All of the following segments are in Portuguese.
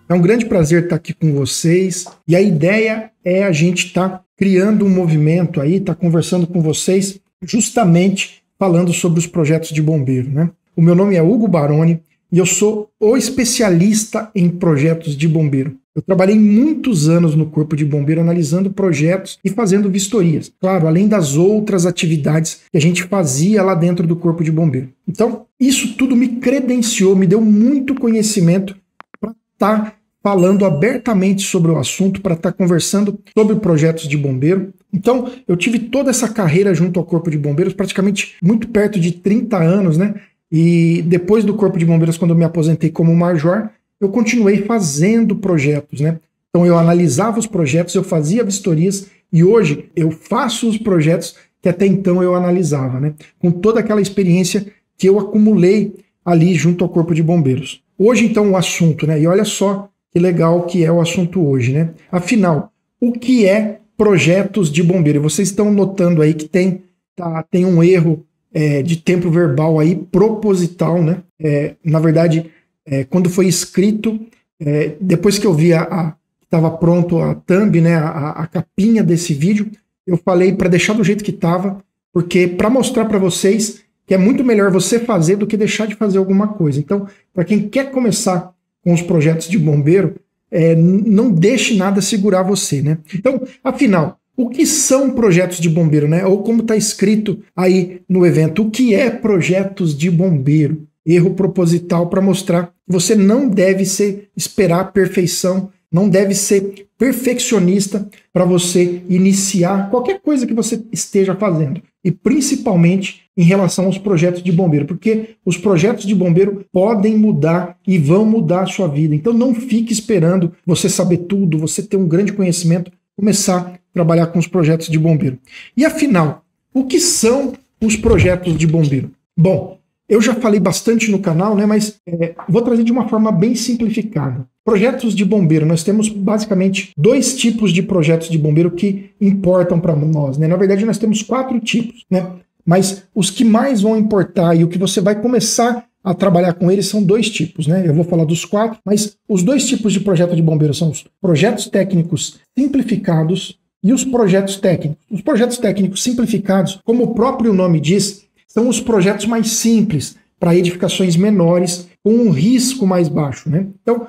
É um grande prazer estar aqui com vocês e a ideia é a gente estar criando um movimento aí, estar conversando com vocês justamente falando sobre os projetos de bombeiro, né? O meu nome é Hugo Baroni e eu sou o especialista em projetos de bombeiro. Eu trabalhei muitos anos no Corpo de Bombeiro analisando projetos e fazendo vistorias. Claro, além das outras atividades que a gente fazia lá dentro do Corpo de Bombeiro. Então, isso tudo me credenciou, me deu muito conhecimento para estar falando abertamente sobre o assunto, para estar conversando sobre projetos de bombeiro. Então, eu tive toda essa carreira junto ao Corpo de Bombeiros, praticamente muito perto de 30 anos, né? E depois do Corpo de Bombeiros, quando eu me aposentei como major, eu continuei fazendo projetos, né? Então eu analisava os projetos, eu fazia vistorias e hoje eu faço os projetos que até então eu analisava, né? Com toda aquela experiência que eu acumulei ali junto ao Corpo de Bombeiros. Hoje então o assunto, né? E olha só que legal que é o assunto hoje, né? Afinal, o que é projetos de bombeiro? Vocês estão notando aí que tem um erro de tempo verbal aí proposital, né? Na verdade, quando foi escrito, depois que eu vi estava pronto a thumb, né, a capinha desse vídeo, eu falei para deixar do jeito que estava, porque para mostrar para vocês que é muito melhor você fazer do que deixar de fazer alguma coisa. Então, para quem quer começar com os projetos de bombeiro, não deixe nada segurar você, né? Então, afinal, o que são projetos de bombeiro, né? Ou como está escrito aí no evento, o que é projetos de bombeiro? Erro proposital para mostrar que você não deve esperar a perfeição, não deve ser perfeccionista para você iniciar qualquer coisa que você esteja fazendo. E principalmente em relação aos projetos de bombeiro, porque os projetos de bombeiro podem mudar e vão mudar a sua vida. Então não fique esperando você saber tudo, você ter um grande conhecimento, começar a trabalhar com os projetos de bombeiro. E afinal, o que são os projetos de bombeiro? Bom, eu já falei bastante no canal, né, mas vou trazer de uma forma bem simplificada. Projetos de bombeiro, nós temos basicamente 2 tipos de projetos de bombeiro que importam para nós, né? Na verdade, nós temos 4 tipos, né? Mas os que mais vão importar e o que você vai começar a trabalhar com eles são 2 tipos, né? Eu vou falar dos 4, mas os 2 tipos de projeto de bombeiro são os projetos técnicos simplificados e os projetos técnicos. Os projetos técnicos simplificados, como o próprio nome diz, são os projetos mais simples, para edificações menores, com um risco mais baixo, né? Então,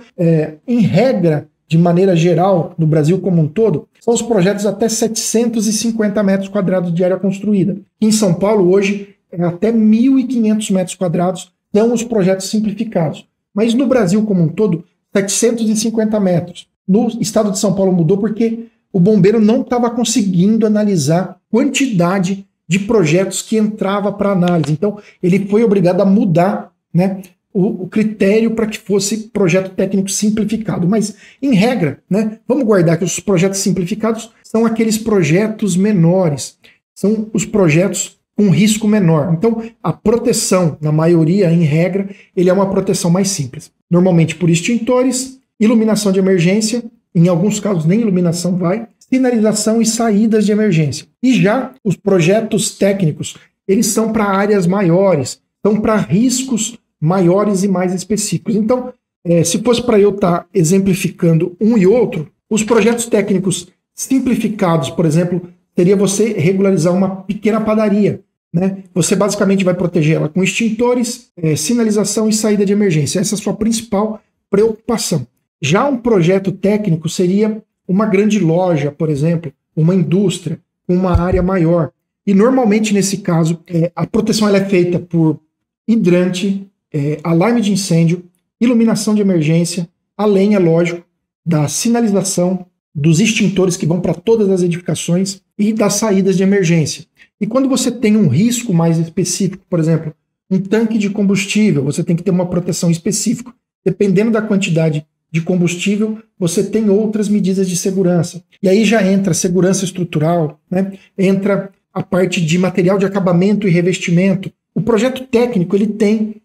em regra, de maneira geral, no Brasil como um todo, são os projetos até 750 metros quadrados de área construída. Em São Paulo, hoje, até 1.500 metros quadrados são os projetos simplificados. Mas no Brasil como um todo, 750 metros. No estado de São Paulo mudou porque o bombeiro não estava conseguindo analisar quantidade de projetos que entrava para análise. Então, ele foi obrigado a mudar, né, o critério para que fosse projeto técnico simplificado. Mas, em regra, né, vamos guardar que os projetos simplificados são aqueles projetos menores, são os projetos com risco menor. Então, a proteção, na maioria, em regra, ele é uma proteção mais simples. Normalmente por extintores, iluminação de emergência, em alguns casos nem iluminação vai, sinalização e saídas de emergência. E já os projetos técnicos, eles são para áreas maiores, são para riscos maiores e mais específicos. Então, se fosse para eu estar exemplificando um e outro, os projetos técnicos simplificados, por exemplo, seria você regularizar uma pequena padaria, né? Você basicamente vai proteger ela com extintores, sinalização e saída de emergência. Essa é a sua principal preocupação. Já um projeto técnico seria uma grande loja, por exemplo, uma indústria, uma área maior. E normalmente, nesse caso, a proteção ela é feita por hidrante, alarme de incêndio, iluminação de emergência, além, é lógico, da sinalização, dos extintores que vão para todas as edificações e das saídas de emergência. E quando você tem um risco mais específico, por exemplo, um tanque de combustível, você tem que ter uma proteção específica. Dependendo da quantidade de combustível, você tem outras medidas de segurança. E aí já entra segurança estrutural, né? Entra a parte de material de acabamento e revestimento. O projeto técnico ele tem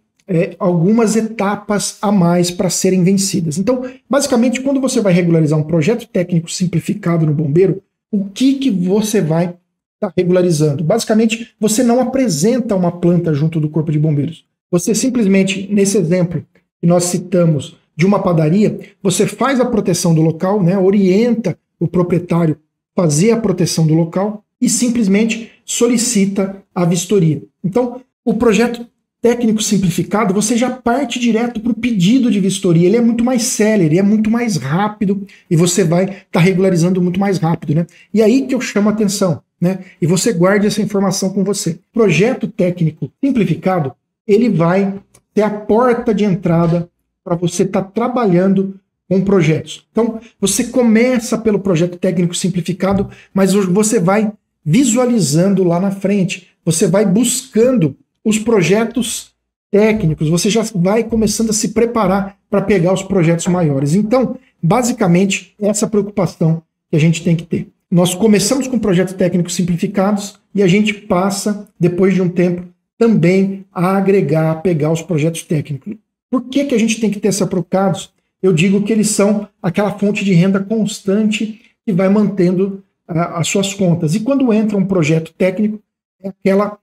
algumas etapas a mais para serem vencidas. Então, basicamente, quando você vai regularizar um projeto técnico simplificado no bombeiro, o que você vai estar regularizando? Basicamente, você não apresenta uma planta junto do Corpo de Bombeiros. Você simplesmente, nesse exemplo que nós citamos de uma padaria, você faz a proteção do local, né, orienta o proprietário a fazer a proteção do local e simplesmente solicita a vistoria. Então, o projeto técnico simplificado, você já parte direto para o pedido de vistoria. Ele é muito mais célere, é muito mais rápido e você vai estar regularizando muito mais rápido, né? E aí que eu chamo a atenção, né? E você guarde essa informação com você. Projeto técnico simplificado, ele vai ser a porta de entrada para você estar trabalhando com projetos. Então, você começa pelo projeto técnico simplificado, mas você vai visualizando lá na frente, você vai buscando os projetos técnicos, você já vai começando a se preparar para pegar os projetos maiores. Então, basicamente, essa preocupação que a gente tem que ter. Nós começamos com projetos técnicos simplificados e a gente passa, depois de um tempo, também a agregar, a pegar os projetos técnicos. Por que que a gente tem que ter preocupados? Eu digo que eles são aquela fonte de renda constante que vai mantendo as suas contas. E quando entra um projeto técnico, é aquela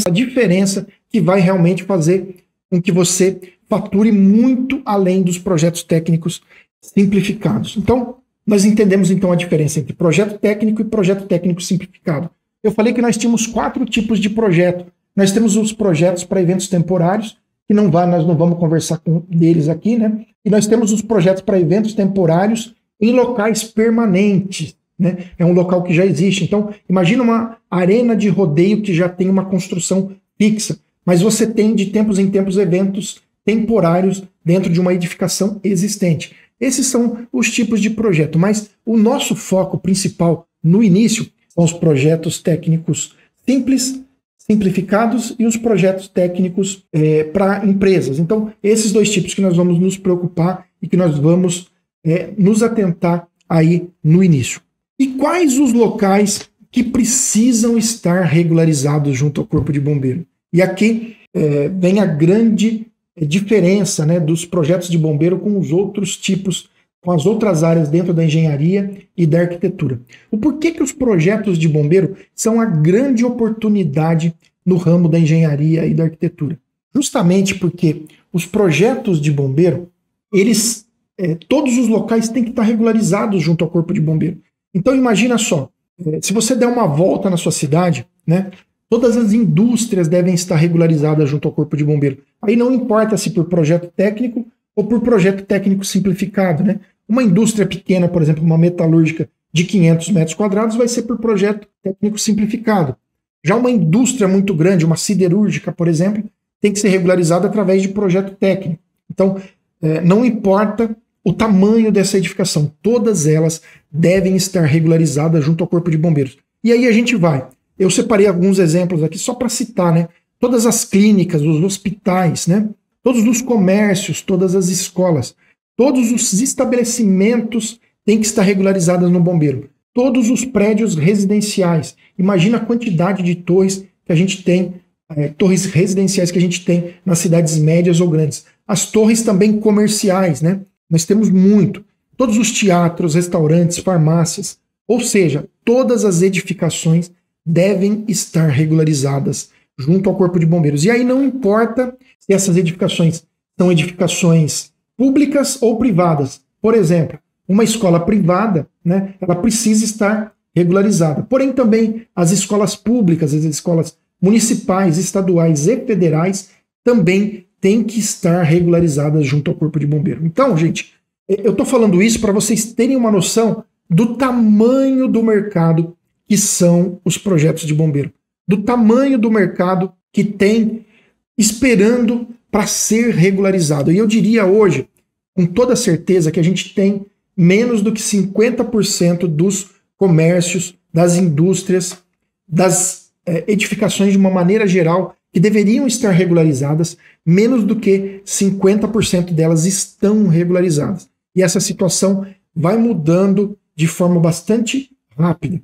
a diferença que vai realmente fazer com que você fature muito além dos projetos técnicos simplificados. Então, nós entendemos então a diferença entre projeto técnico e projeto técnico simplificado. Eu falei que nós tínhamos 4 tipos de projeto. Nós temos os projetos para eventos temporários, que nós não vamos conversar deles aqui, né? E nós temos os projetos para eventos temporários em locais permanentes. Né? É um local que já existe. Então, imagina uma arena de rodeio que já tem uma construção fixa, mas você tem de tempos em tempos eventos temporários dentro de uma edificação existente. Esses são os tipos de projeto, mas o nosso foco principal no início são os projetos técnicos simplificados e os projetos técnicos para empresas. Então, esses 2 tipos que nós vamos nos preocupar e que nós vamos nos atentar aí no início. E quais os locais que precisam estar regularizados junto ao Corpo de Bombeiro? E aqui vem a grande diferença, né, dos projetos de bombeiro com os outros tipos, com as outras áreas dentro da engenharia e da arquitetura. O porquê que os projetos de bombeiro são a grande oportunidade no ramo da engenharia e da arquitetura? Justamente porque os projetos de bombeiro, todos os locais têm que estar regularizados junto ao Corpo de Bombeiro. Então imagina só, se você der uma volta na sua cidade, né, todas as indústrias devem estar regularizadas junto ao Corpo de Bombeiro. Aí não importa se por projeto técnico ou por projeto técnico simplificado. Né? Uma indústria pequena, por exemplo, uma metalúrgica de 500 metros quadrados, vai ser por projeto técnico simplificado. Já uma indústria muito grande, uma siderúrgica, por exemplo, tem que ser regularizada através de projeto técnico. Então, não importa o tamanho dessa edificação, todas elas devem estar regularizadas junto ao Corpo de Bombeiros. E aí a gente vai. Eu separei alguns exemplos aqui só para citar, né? Todas as clínicas, os hospitais, né? Todos os comércios, todas as escolas, todos os estabelecimentos têm que estar regularizados no bombeiro. Todos os prédios residenciais. Imagina a quantidade de torres que a gente tem, torres residenciais que a gente tem nas cidades médias ou grandes. As torres também comerciais, né? Nós temos muito. Todos os teatros, restaurantes, farmácias, ou seja, todas as edificações devem estar regularizadas junto ao Corpo de Bombeiros. E aí não importa se essas edificações são edificações públicas ou privadas. Por exemplo, uma escola privada, né, ela precisa estar regularizada. Porém, também as escolas públicas, as escolas municipais, estaduais e federais também têm que estar regularizadas junto ao Corpo de Bombeiro. Então, gente, eu estou falando isso para vocês terem uma noção do tamanho do mercado que são os projetos de bombeiro, do tamanho do mercado que tem esperando para ser regularizado. E eu diria hoje, com toda certeza, que a gente tem menos do que 50% dos comércios, das indústrias, das edificações de uma maneira geral, que deveriam estar regularizadas, menos do que 50% delas estão regularizadas. E essa situação vai mudando de forma bastante rápida.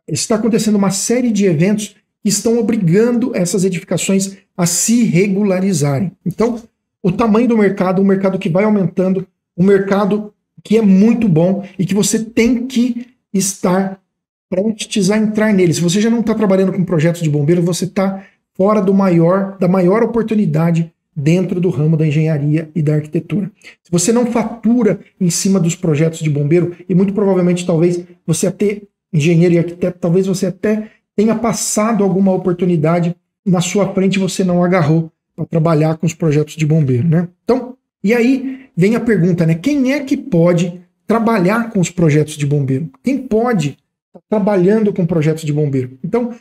Está acontecendo uma série de eventos que estão obrigando essas edificações a se regularizarem. Então, o tamanho do mercado, um mercado que vai aumentando, um mercado que é muito bom e que você tem que estar prestes a entrar nele. Se você já não está trabalhando com projetos de bombeiro, você está fora da maior oportunidade dentro do ramo da engenharia e da arquitetura. Se você não fatura em cima dos projetos de bombeiro, e muito provavelmente talvez você até, engenheiro e arquiteto, talvez você até tenha passado alguma oportunidade na sua frente e você não agarrou para trabalhar com os projetos de bombeiro, né? Então, e aí vem a pergunta, né? Quem é que pode trabalhar com os projetos de bombeiro? Quem pode estar trabalhando com projetos de bombeiro? Então,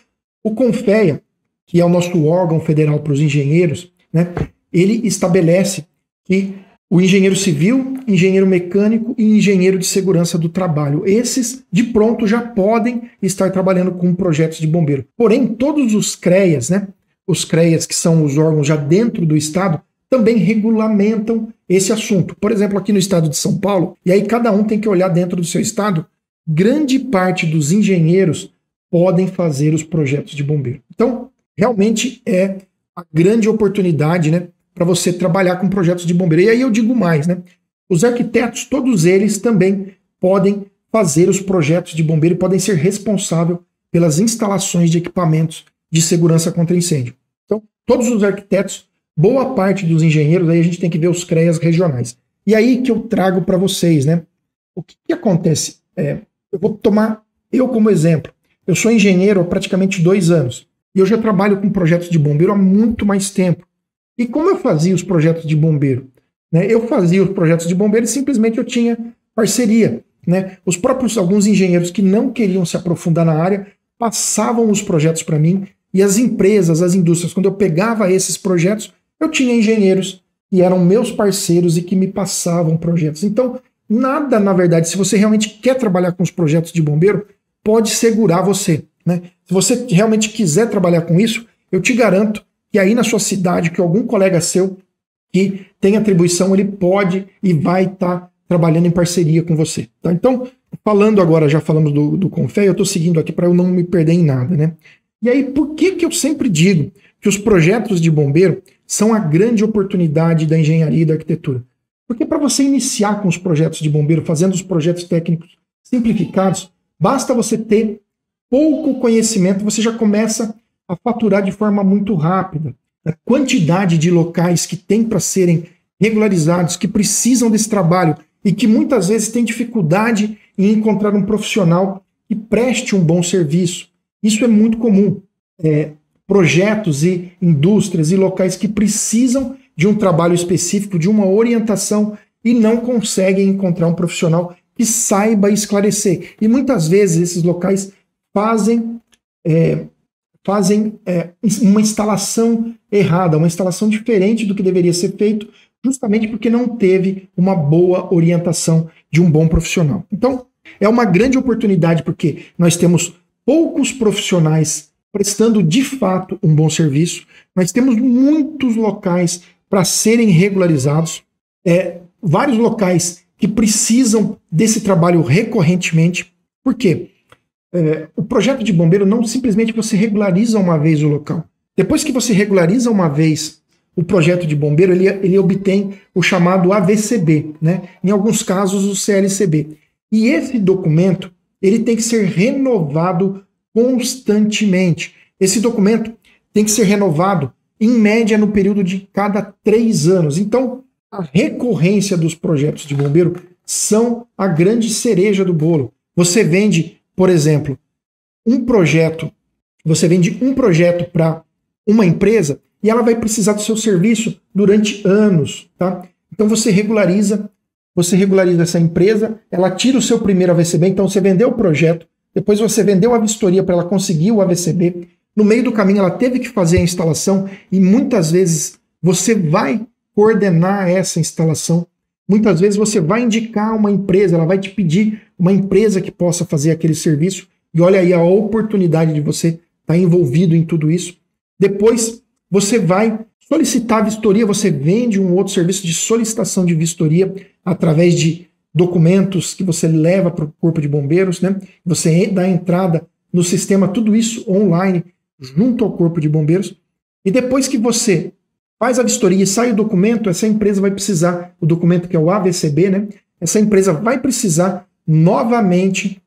o CONFEA, que é o nosso órgão federal para os engenheiros, né? Ele estabelece que o engenheiro civil, engenheiro mecânico e engenheiro de segurança do trabalho, esses de pronto já podem estar trabalhando com projetos de bombeiro. Porém, todos os CREAs, né? Os CREAs, que são os órgãos já dentro do estado, também regulamentam esse assunto. Por exemplo, aqui no estado de São Paulo, e aí cada um tem que olhar dentro do seu estado, grande parte dos engenheiros podem fazer os projetos de bombeiro. Então, realmente é a grande oportunidade, né, para você trabalhar com projetos de bombeiro. E aí eu digo mais, né? Os arquitetos, todos eles também podem fazer os projetos de bombeiro e podem ser responsáveis pelas instalações de equipamentos de segurança contra incêndio. Então, todos os arquitetos, boa parte dos engenheiros, aí a gente tem que ver os CREAs regionais. E aí que eu trago para vocês, né? O que acontece? Eu vou tomar eu como exemplo. Eu sou engenheiro há praticamente 2 anos. E eu já trabalho com projetos de bombeiro há muito mais tempo. E como eu fazia os projetos de bombeiro? Né? Eu fazia os projetos de bombeiro e simplesmente eu tinha parceria. Né? Os próprios, alguns engenheiros que não queriam se aprofundar na área, passavam os projetos para mim, e as empresas, as indústrias, quando eu pegava esses projetos, eu tinha engenheiros que eram meus parceiros e que me passavam projetos. Então, nada, na verdade, se você realmente quer trabalhar com os projetos de bombeiro, pode segurar você. Né? Se você realmente quiser trabalhar com isso, eu te garanto que aí na sua cidade, que algum colega seu que tem atribuição, ele pode e vai estar trabalhando em parceria com você. Tá? Então, falando agora, já falamos do CONFEA, eu estou seguindo aqui para eu não me perder em nada. Né? E aí, por que eu sempre digo que os projetos de bombeiro são a grande oportunidade da engenharia e da arquitetura? Porque para você iniciar com os projetos de bombeiro, fazendo os projetos técnicos simplificados, basta você ter pouco conhecimento, você já começa a faturar de forma muito rápida. A quantidade de locais que tem para serem regularizados, que precisam desse trabalho e que muitas vezes tem dificuldade em encontrar um profissional que preste um bom serviço. Isso é muito comum. Projetos e indústrias e locais que precisam de um trabalho específico, de uma orientação e não conseguem encontrar um profissional que saiba esclarecer. E muitas vezes esses locais fazem uma instalação errada, uma instalação diferente do que deveria ser feito, justamente porque não teve uma boa orientação de um bom profissional. Então, é uma grande oportunidade porque nós temos poucos profissionais prestando de fato um bom serviço, nós temos muitos locais para serem regularizados, vários locais que precisam desse trabalho recorrentemente. Por quê? O projeto de bombeiro não simplesmente você regulariza uma vez o local. Depois que você regulariza uma vez o projeto de bombeiro, ele obtém o chamado AVCB, né? Em alguns casos o CLCB. E esse documento ele tem que ser renovado constantemente. Esse documento tem que ser renovado em média no período de cada 3 anos. Então, a recorrência dos projetos de bombeiro são a grande cereja do bolo. Você vende, por exemplo, você vende um projeto para uma empresa e ela vai precisar do seu serviço durante anos, tá? Então você regulariza essa empresa, ela tira o seu primeiro AVCB, então você vendeu o projeto, depois você vendeu a vistoria para ela conseguir o AVCB, no meio do caminho ela teve que fazer a instalação e muitas vezes você vai coordenar essa instalação, muitas vezes você vai indicar uma empresa, ela vai te pedir uma empresa que possa fazer aquele serviço, e olha aí a oportunidade de você estar envolvido em tudo isso. Depois você vai solicitar a vistoria, você vende um outro serviço de solicitação de vistoria através de documentos que você leva para o Corpo de Bombeiros, né? Você dá entrada no sistema, tudo isso online, junto ao Corpo de Bombeiros. E depois que você faz a vistoria e sai o documento, essa empresa vai precisar, o documento que é o AVCB, né? Essa empresa vai precisar novamente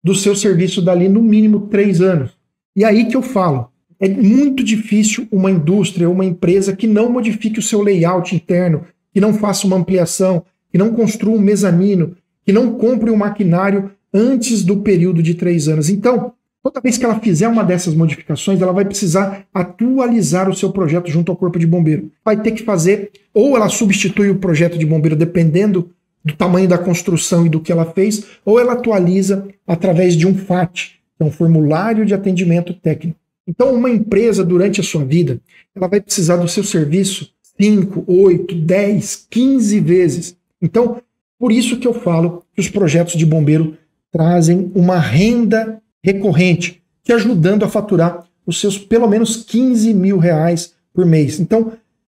do seu serviço dali no mínimo 3 anos. E aí que eu falo, É muito difícil uma indústria, uma empresa que não modifique o seu layout interno, que não faça uma ampliação, que não construa um mezanino, que não compre um maquinário antes do período de 3 anos. Então, toda vez que ela fizer uma dessas modificações, ela vai precisar atualizar o seu projeto junto ao Corpo de Bombeiro. Vai ter que fazer, ou ela substitui o projeto de bombeiro dependendo do tamanho da construção e do que ela fez, ou ela atualiza através de um FAT, que é um formulário de atendimento técnico. Então, uma empresa, durante a sua vida, ela vai precisar do seu serviço 5, 8, 10, 15 vezes. Então, por isso que eu falo que os projetos de bombeiro trazem uma renda recorrente, te ajudando a faturar os seus pelo menos 15 mil reais por mês. Então,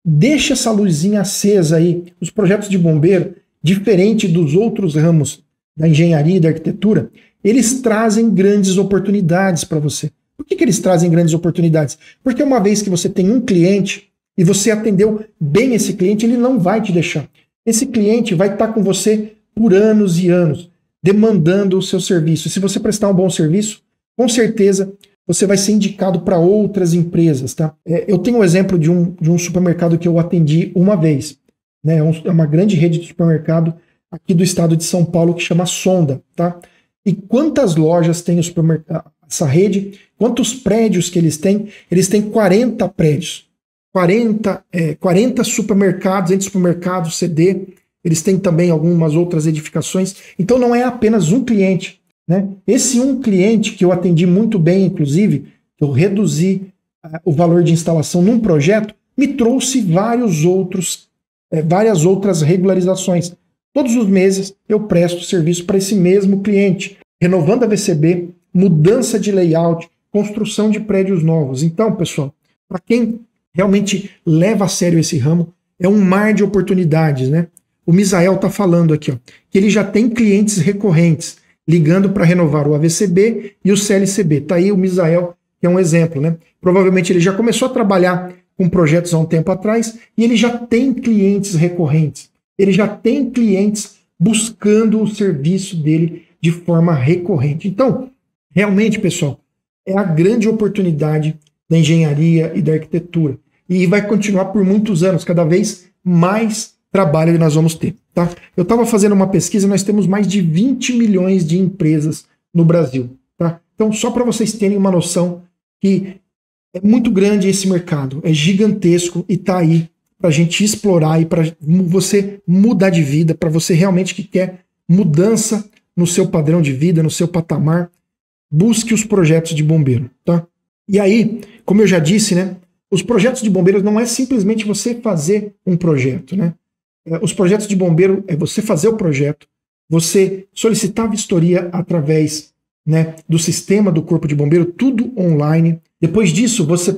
deixa essa luzinha acesa aí. Os projetos de bombeiro, diferente dos outros ramos da engenharia e da arquitetura, eles trazem grandes oportunidades para você. Por que eles trazem grandes oportunidades? Porque uma vez que você tem um cliente e você atendeu bem esse cliente, ele não vai te deixar. Esse cliente vai estar com você por anos e anos, demandando o seu serviço. E se você prestar um bom serviço, com certeza você vai ser indicado para outras empresas. Tá? Eu tenho um exemplo de um supermercado que eu atendi uma vez. Né? É uma grande rede de supermercado aqui do estado de São Paulo que chama Sonda. Tá? E quantas lojas tem essa rede? Quantos prédios que eles têm? Eles têm 40 prédios. 40 supermercados, entre supermercados, CD. Eles têm também algumas outras edificações. Então não é apenas um cliente. Né? Esse um cliente que eu atendi muito bem, inclusive, eu reduzi o valor de instalação num projeto, me trouxe várias outras regularizações. Todos os meses eu presto serviço para esse mesmo cliente, renovando a VCB, mudança de layout, construção de prédios novos. Então, pessoal, para quem realmente leva a sério esse ramo, é um mar de oportunidades, né? O Misael está falando aqui, ó, que ele já tem clientes recorrentes, ligando para renovar o AVCB e o CLCB. Tá aí o Misael, que é um exemplo, né? Provavelmente ele já começou a trabalhar com projetos há um tempo atrás e ele já tem clientes recorrentes. Ele já tem clientes buscando o serviço dele de forma recorrente. Então, realmente, pessoal, é a grande oportunidade da engenharia e da arquitetura. E vai continuar por muitos anos, cada vez mais trabalho que nós vamos ter. Tá? Eu estava fazendo uma pesquisa, nós temos mais de 20 milhões de empresas no Brasil. Tá? Então, só para vocês terem uma noção que é muito grande esse mercado, é gigantesco e está aí para a gente explorar e para você mudar de vida, para você realmente que quer mudança no seu padrão de vida, no seu patamar, busque os projetos de bombeiro. Tá? E aí, como eu já disse, né, os projetos de bombeiros não é simplesmente você fazer um projeto, né? Os projetos de bombeiro é você fazer o projeto, você solicitar a vistoria através, né, do sistema do Corpo de Bombeiro, tudo online. Depois disso, você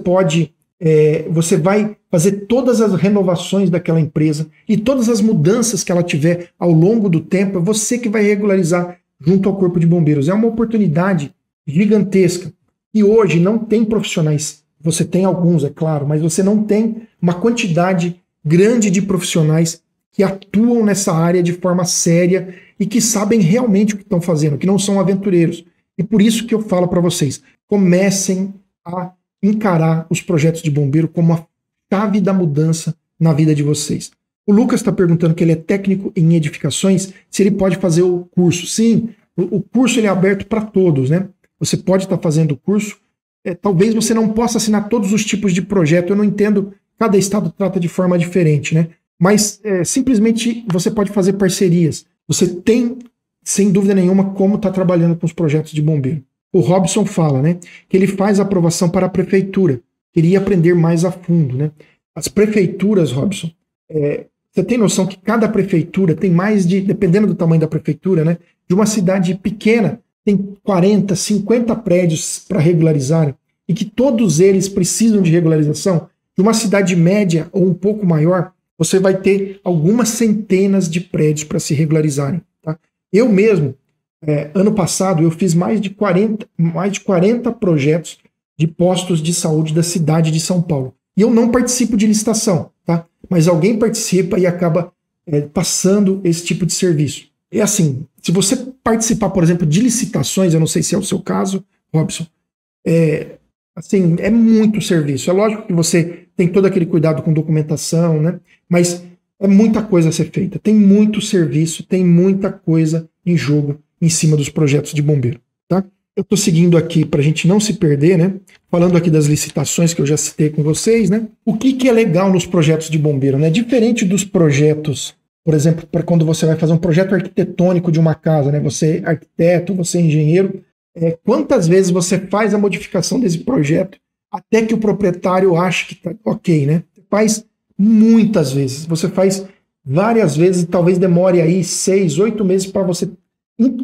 vai fazer todas as renovações daquela empresa e todas as mudanças que ela tiver ao longo do tempo, é você que vai regularizar junto ao Corpo de Bombeiros. É uma oportunidade gigantesca. E hoje não tem profissionais. Você tem alguns, é claro, mas você não tem uma quantidade grande de profissionais que atuam nessa área de forma séria e que sabem realmente o que estão fazendo, que não são aventureiros. E por isso que eu falo para vocês, comecem a encarar os projetos de bombeiro como a chave da mudança na vida de vocês. O Lucas está perguntando que ele é técnico em edificações, se ele pode fazer o curso. Sim, o curso ele é aberto para todos, né? Você pode estar fazendo o curso. Talvez você não possa assinar todos os tipos de projeto, eu não entendo, cada estado trata de forma diferente, né? Mas simplesmente você pode fazer parcerias. Você tem, sem dúvida nenhuma, como estar trabalhando com os projetos de bombeiro. O Robson fala, né, que ele faz aprovação para a prefeitura. Queria aprender mais a fundo, né? As prefeituras, Robson, você tem noção que cada prefeitura tem mais de, dependendo do tamanho da prefeitura, né, de uma cidade pequena, tem 40, 50 prédios para regularizar e que todos eles precisam de regularização. De uma cidade média ou um pouco maior, você vai ter algumas centenas de prédios para se regularizarem. Tá? Eu mesmo, ano passado, eu fiz mais de 40 projetos de postos de saúde da cidade de São Paulo. E eu não participo de licitação, tá? Mas alguém participa e acaba passando esse tipo de serviço. É assim, se você participar, por exemplo, de licitações, eu não sei se é o seu caso, Robson, Assim, é muito serviço. É lógico que você tem todo aquele cuidado com documentação, né? Mas é muita coisa a ser feita. Tem muito serviço, tem muita coisa em jogo em cima dos projetos de bombeiro, tá? Eu estou seguindo aqui para a gente não se perder, né? Falando aqui das licitações que eu já citei com vocês, né? O que é legal nos projetos de bombeiro, né? Diferente dos projetos, por exemplo, para quando você vai fazer um projeto arquitetônico de uma casa, né? Você é arquiteto, você é engenheiro, quantas vezes você faz a modificação desse projeto até que o proprietário ache que está ok, né? Você faz muitas vezes, você faz várias vezes e talvez demore aí 6, 8 meses para você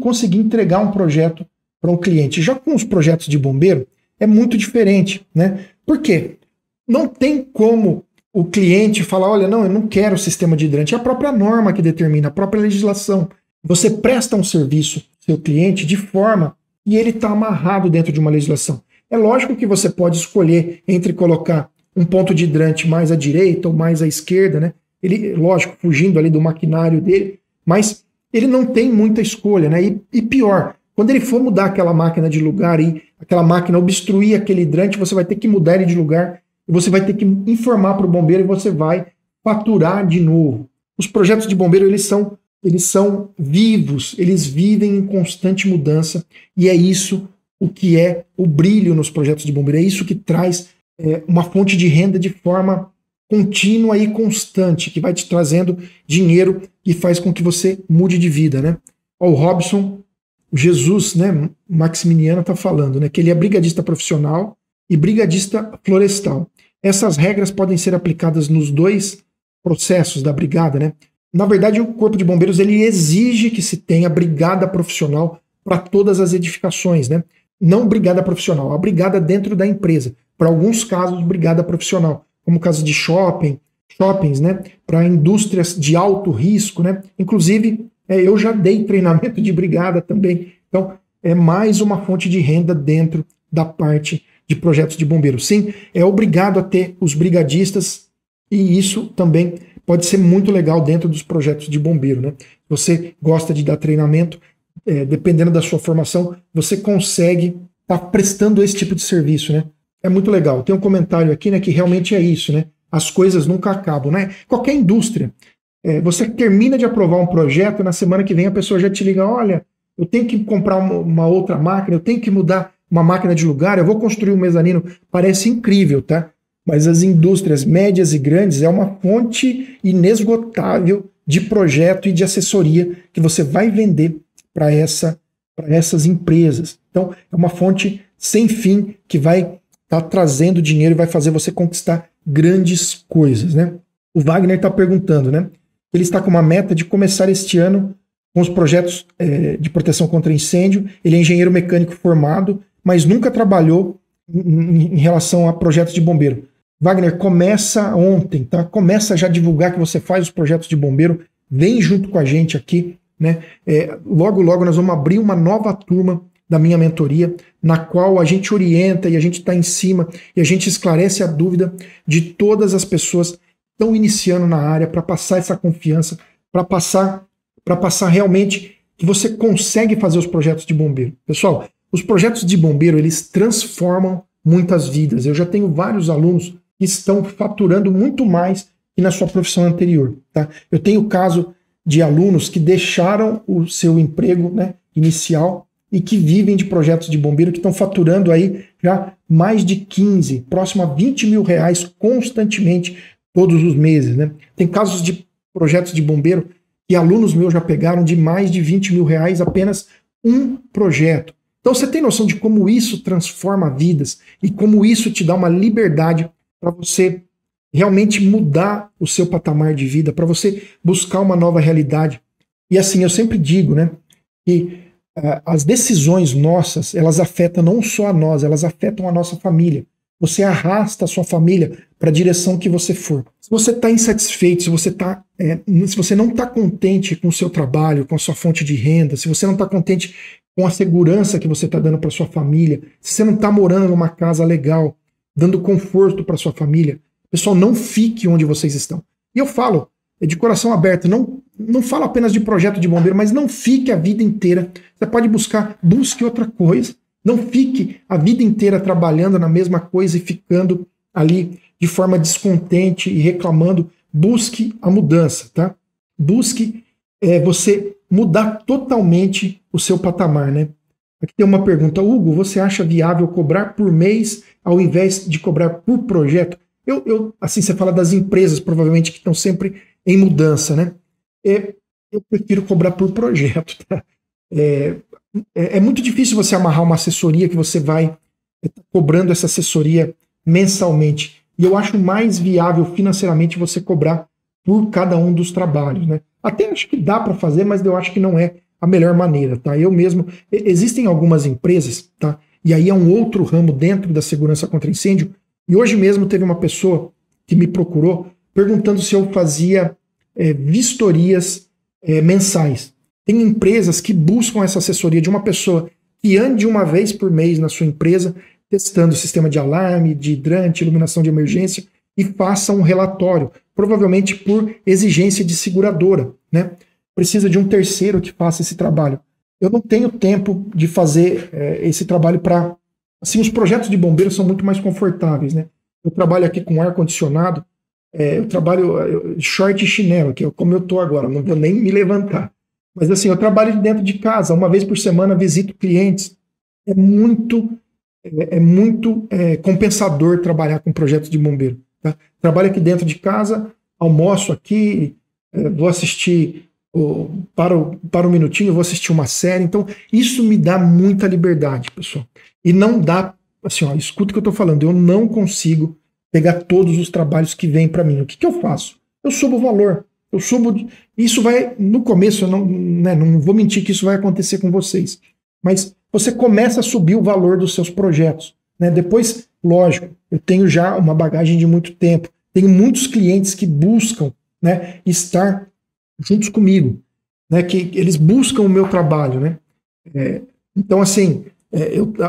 conseguir entregar um projeto para um cliente. Já com os projetos de bombeiro é muito diferente, né? Por quê? Não tem como o cliente falar, olha, não, eu não quero sistema de hidrante. É a própria norma que determina, a própria legislação. Você presta um serviço ao seu cliente de forma e ele está amarrado dentro de uma legislação. É lógico que você pode escolher entre colocar um ponto de hidrante mais à direita ou mais à esquerda, né? Ele, lógico, fugindo ali do maquinário dele, mas ele não tem muita escolha, né? E pior, quando ele for mudar aquela máquina de lugar e aquela máquina obstruir aquele hidrante, você vai ter que mudar ele de lugar, e você vai ter que informar para o bombeiro e você vai faturar de novo. Os projetos de bombeiro, eles são vivos, eles vivem em constante mudança, e é isso o que é o brilho nos projetos de bombeiro, é isso que traz uma fonte de renda de forma contínua e constante, que vai te trazendo dinheiro e faz com que você mude de vida, né? O Robson, o Jesus, né, Maximiliano está falando, né, que ele é brigadista profissional e brigadista florestal. Essas regras podem ser aplicadas nos dois processos da brigada, né? Na verdade, o Corpo de Bombeiros ele exige que se tenha brigada profissional para todas as edificações, né? Não brigada profissional, a brigada dentro da empresa. Para alguns casos, brigada profissional, como o caso de shoppings, né? Para indústrias de alto risco, né? Inclusive, eu já dei treinamento de brigada também. Então, é mais uma fonte de renda dentro da parte de projetos de bombeiro. Sim, é obrigado a ter os brigadistas e isso também pode ser muito legal dentro dos projetos de bombeiro, né? Você gosta de dar treinamento, dependendo da sua formação, você consegue estar prestando esse tipo de serviço, né? É muito legal. Tem um comentário aqui, né, que realmente é isso, né? As coisas nunca acabam, né? Qualquer indústria. Você termina de aprovar um projeto, na semana que vem a pessoa já te liga, olha, eu tenho que comprar uma outra máquina, eu tenho que mudar uma máquina de lugar, eu vou construir um mezanino. Parece incrível, tá? Mas as indústrias médias e grandes é uma fonte inesgotável de projeto e de assessoria que você vai vender para essas empresas. Então, é uma fonte sem fim que vai estar trazendo dinheiro e vai fazer você conquistar grandes coisas, né? O Wagner está perguntando, né? Ele está com uma meta de começar este ano com os projetos de proteção contra incêndio. Ele é engenheiro mecânico formado, mas nunca trabalhou em relação a projetos de bombeiro. Wagner, começa ontem, tá? Começa já a divulgar que você faz os projetos de bombeiro. Vem junto com a gente aqui, né? Logo, logo nós vamos abrir uma nova turma da minha mentoria, na qual a gente orienta e a gente está em cima e a gente esclarece a dúvida de todas as pessoas que estão iniciando na área para passar essa confiança, para passar realmente que você consegue fazer os projetos de bombeiro. Pessoal, os projetos de bombeiro, eles transformam muitas vidas. Eu já tenho vários alunos que estão faturando muito mais que na sua profissão anterior, tá? Eu tenho o caso de alunos que deixaram o seu emprego, né, inicial e que vivem de projetos de bombeiro, que estão faturando aí já mais de 15, próximo a 20 mil reais constantemente todos os meses, né? Tem casos de projetos de bombeiro que alunos meus já pegaram de mais de 20 mil reais apenas um projeto. Então você tem noção de como isso transforma vidas e como isso te dá uma liberdade para você realmente mudar o seu patamar de vida, para você buscar uma nova realidade. E assim, eu sempre digo, né, que as decisões nossas, elas afetam não só a nós, elas afetam a nossa família. Você arrasta a sua família para a direção que você for. Se você está insatisfeito, se você não está contente com o seu trabalho, com a sua fonte de renda, se você não está contente com a segurança que você está dando para sua família, se você não está morando numa casa legal, dando conforto para sua família, pessoal, não fique onde vocês estão. E eu falo, de coração aberto, não falo apenas de projeto de bombeiro, mas não fique a vida inteira. Você pode busque outra coisa, Não fique a vida inteira trabalhando na mesma coisa e ficando ali de forma descontente e reclamando. Busque a mudança, tá? Busque você mudar totalmente o seu patamar, né? Aqui tem uma pergunta. Hugo, você acha viável cobrar por mês ao invés de cobrar por projeto? Assim, você fala das empresas, provavelmente, que estão sempre em mudança, né? Eu prefiro cobrar por projeto, tá? É muito difícil você amarrar uma assessoria que você vai cobrando essa assessoria mensalmente. E eu acho mais viável financeiramente você cobrar por cada um dos trabalhos, né? Até acho que dá para fazer, mas eu acho que não é a melhor maneira, tá? Eu mesmo... Existem algumas empresas, tá? E aí é um outro ramo dentro da segurança contra incêndio. E hoje mesmo teve uma pessoa que me procurou perguntando se eu fazia vistorias mensais. Tem empresas que buscam essa assessoria de uma pessoa que ande uma vez por mês na sua empresa, testando o sistema de alarme, de hidrante, iluminação de emergência, e faça um relatório, provavelmente por exigência de seguradora, né? Precisa de um terceiro que faça esse trabalho. Eu não tenho tempo de fazer esse trabalho para... Assim, os projetos de bombeiros são muito mais confortáveis, né? Eu trabalho aqui com ar-condicionado, eu trabalho short e chinelo, que é como eu estou agora, não vou nem me levantar. Mas assim, eu trabalho dentro de casa, uma vez por semana visito clientes. É muito compensador trabalhar com projetos de bombeiro. Tá? Trabalho aqui dentro de casa, almoço aqui, vou assistir, para um minutinho, vou assistir uma série. Então, isso me dá muita liberdade, pessoal. E não dá, assim, ó, escuta o que eu estou falando, eu não consigo pegar todos os trabalhos que vêm para mim. O que eu faço? Eu subo o valor. Isso vai, no começo, eu não vou mentir que isso vai acontecer com vocês, mas você começa a subir o valor dos seus projetos, né? Depois, lógico, eu tenho já uma bagagem de muito tempo, tenho muitos clientes que buscam, né, estar juntos comigo, né, que eles buscam o meu trabalho, né? Então, assim,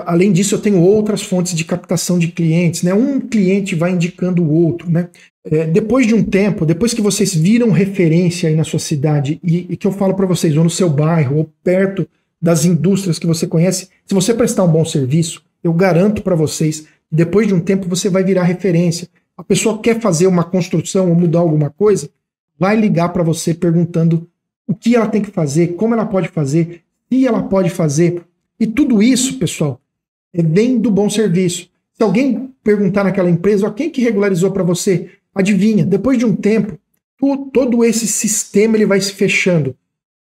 além disso, eu tenho outras fontes de captação de clientes, né? Um cliente vai indicando o outro, né? Depois de um tempo, depois que vocês viram referência aí na sua cidade e que eu falo para vocês, ou no seu bairro, ou perto das indústrias que você conhece, se você prestar um bom serviço, eu garanto para vocês, depois de um tempo você vai virar referência. A pessoa quer fazer uma construção ou mudar alguma coisa, vai ligar para você perguntando o que ela tem que fazer, como ela pode fazer, se ela pode fazer. E tudo isso, pessoal, vem do bom serviço. Se alguém perguntar naquela empresa, quem que regularizou para você? Adivinha, depois de um tempo, todo esse sistema ele vai se fechando.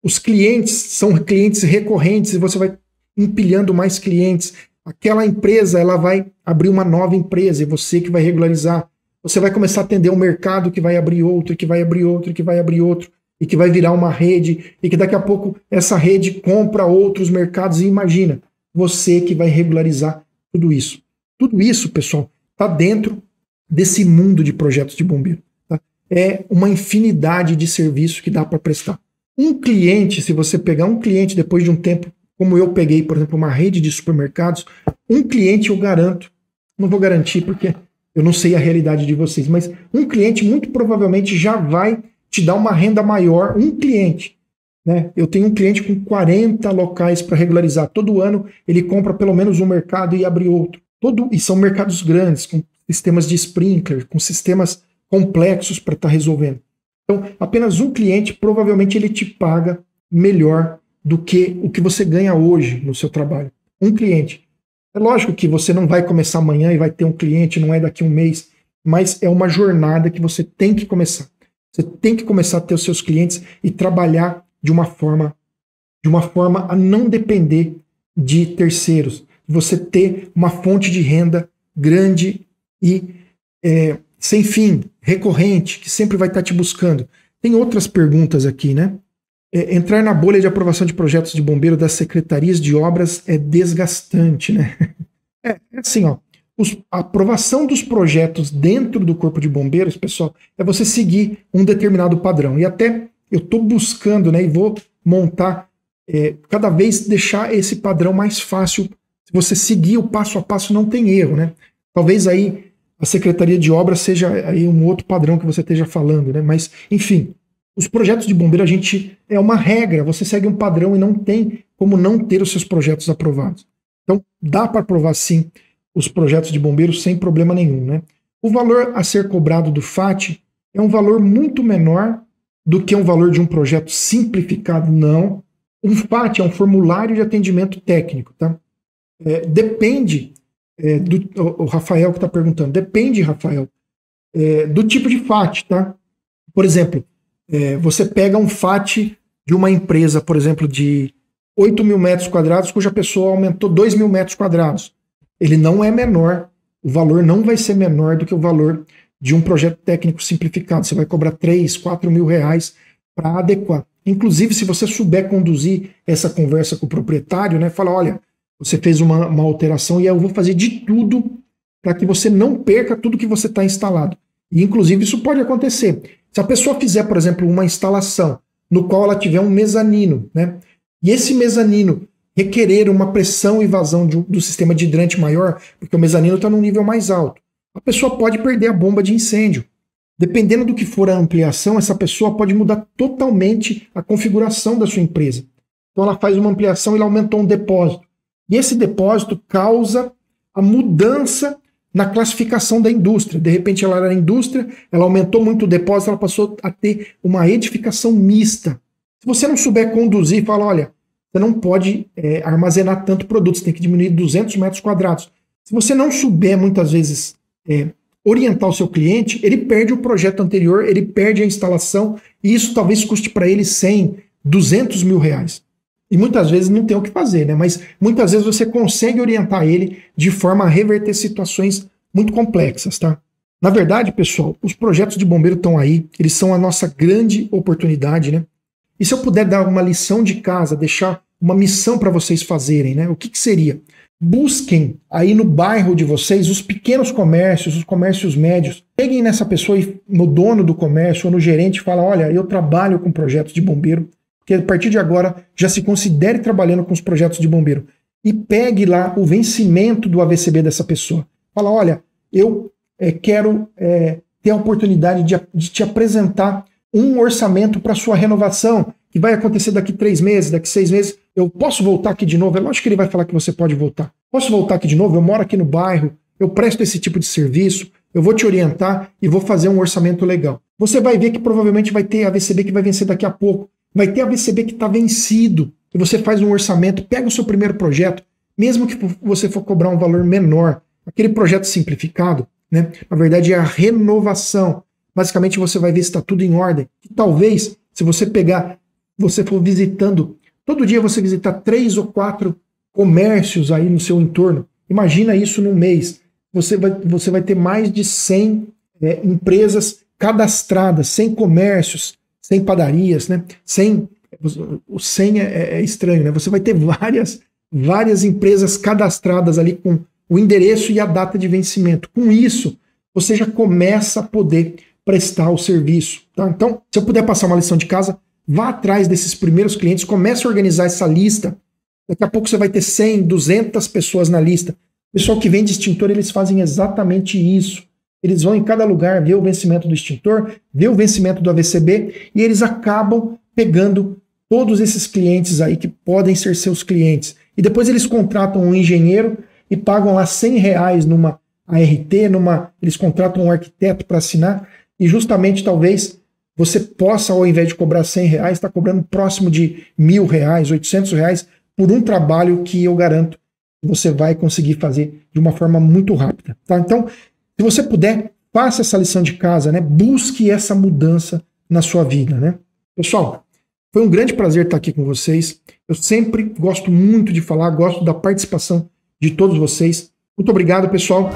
Os clientes são clientes recorrentes e você vai empilhando mais clientes. Aquela empresa ela vai abrir uma nova empresa e você que vai regularizar. Você vai começar a atender um mercado que vai abrir outro, que vai abrir outro, que vai abrir outro, e que vai virar uma rede, e que daqui a pouco essa rede compra outros mercados. E imagina, você que vai regularizar tudo isso. Tudo isso, pessoal, está dentro desse mundo de projetos de bombeiro. Tá? É uma infinidade de serviços que dá para prestar. Um cliente, se você pegar um cliente depois de um tempo, como eu peguei, por exemplo, uma rede de supermercados, um cliente eu garanto, não vou garantir porque eu não sei a realidade de vocês, mas um cliente muito provavelmente já vai te dar uma renda maior, um cliente. Né? Eu tenho um cliente com 40 locais para regularizar. Todo ano ele compra pelo menos um mercado e abre outro. E são mercados grandes, com sistemas de sprinkler, com sistemas complexos para estar resolvendo. Então, apenas um cliente, provavelmente ele te paga melhor do que o que você ganha hoje no seu trabalho. Um cliente. É lógico que você não vai começar amanhã e vai ter um cliente, não é daqui a um mês, mas é uma jornada que você tem que começar. Você tem que começar a ter os seus clientes e trabalhar de uma forma a não depender de terceiros. Você ter uma fonte de renda grande e sem fim, recorrente, que sempre vai estar te buscando. Tem outras perguntas aqui, né? Entrar na bolha de aprovação de projetos de bombeiro das secretarias de obras é desgastante, né? É assim, ó. A aprovação dos projetos dentro do Corpo de Bombeiros, pessoal, é você seguir um determinado padrão. E até eu estou buscando, né, e vou montar, cada vez deixar esse padrão mais fácil. Se você seguir o passo a passo, não tem erro, né? Talvez aí a Secretaria de Obras seja aí um outro padrão que você esteja falando, né? Mas, enfim, os projetos de bombeiro, é uma regra, você segue um padrão e não tem como não ter os seus projetos aprovados. Então, dá para aprovar sim os projetos de bombeiros sem problema nenhum, né? O valor a ser cobrado do FAT é um valor muito menor do que um valor de um projeto simplificado, não. Um FAT é um formulário de atendimento técnico, tá? Depende, o Rafael que está perguntando, depende, Rafael, do tipo de FAT, tá? Por exemplo, você pega um FAT de uma empresa, por exemplo, de 8 mil metros quadrados, cuja pessoa aumentou 2 mil metros quadrados. Ele não é menor, o valor não vai ser menor do que o valor de um projeto técnico simplificado. Você vai cobrar 3, 4 mil reais para adequar. Inclusive, se você souber conduzir essa conversa com o proprietário, né, fala, olha, você fez uma alteração e eu vou fazer de tudo para que você não perca tudo que você está instalado. E, inclusive, isso pode acontecer. Se a pessoa fizer, por exemplo, uma instalação no qual ela tiver um mezanino, né, e esse mezanino requerer uma pressão e vazão do sistema de hidrante maior, porque o mezanino está num nível mais alto, a pessoa pode perder a bomba de incêndio. Dependendo do que for a ampliação, essa pessoa pode mudar totalmente a configuração da sua empresa. Então ela faz uma ampliação e ela aumentou um depósito. E esse depósito causa a mudança na classificação da indústria. De repente ela era indústria, ela aumentou muito o depósito, ela passou a ter uma edificação mista. Se você não souber conduzir, fala, olha, você não pode armazenar tanto produto, você tem que diminuir 200 metros quadrados. Se você não souber, muitas vezes, orientar o seu cliente, ele perde o projeto anterior, ele perde a instalação, e isso talvez custe para ele 100, 200 mil reais. E muitas vezes não tem o que fazer, né? Mas muitas vezes você consegue orientar ele de forma a reverter situações muito complexas, tá? Na verdade, pessoal, os projetos de bombeiro estão aí, eles são a nossa grande oportunidade, né? E se eu puder dar uma lição de casa, deixar uma missão para vocês fazerem, né? O que seria? Busquem aí no bairro de vocês os pequenos comércios, os comércios médios. Peguem nessa pessoa, no dono do comércio ou no gerente e fala, olha, eu trabalho com projetos de bombeiro, que a partir de agora já se considere trabalhando com os projetos de bombeiro. E pegue lá o vencimento do AVCB dessa pessoa. Fala, olha, eu quero ter a oportunidade de te apresentar um orçamento para sua renovação, que vai acontecer daqui 3 meses, daqui 6 meses. Eu posso voltar aqui de novo? É lógico que ele vai falar que você pode voltar. Posso voltar aqui de novo? Eu moro aqui no bairro, eu presto esse tipo de serviço, eu vou te orientar e vou fazer um orçamento legal. Você vai ver que provavelmente vai ter AVCB que vai vencer daqui a pouco. Vai ter AVCB que está vencido. E você faz um orçamento, pega o seu primeiro projeto, mesmo que você for cobrar um valor menor. Aquele projeto simplificado, né, na verdade é a renovação. Basicamente você vai ver se está tudo em ordem. E talvez, se você for visitando, todo dia você visitar 3 ou 4 comércios aí no seu entorno. Imagina isso num mês. Você vai ter mais de 100 empresas cadastradas, 100 comércios, 100 padarias, né? 100, o 100 é estranho, né? Você vai ter várias empresas cadastradas ali com o endereço e a data de vencimento. Com isso, você já começa a poder prestar o serviço, tá? Então, se eu puder passar uma lição de casa, vá atrás desses primeiros clientes, comece a organizar essa lista. Daqui a pouco você vai ter 100, 200 pessoas na lista. O pessoal que vende extintor, eles fazem exatamente isso. Eles vão em cada lugar ver o vencimento do extintor, ver o vencimento do AVCB, e eles acabam pegando todos esses clientes aí que podem ser seus clientes. E depois eles contratam um engenheiro e pagam lá R$100 numa ART, eles contratam um arquiteto para assinar, e justamente talvez você possa, ao invés de cobrar R$100, estar cobrando próximo de R$1.000, R$800 por um trabalho que eu garanto que você vai conseguir fazer de uma forma muito rápida. Tá? Então, se você puder, faça essa lição de casa, né? Busque essa mudança na sua vida, né? Pessoal, foi um grande prazer estar aqui com vocês. Eu sempre gosto muito de falar, gosto da participação de todos vocês. Muito obrigado, pessoal.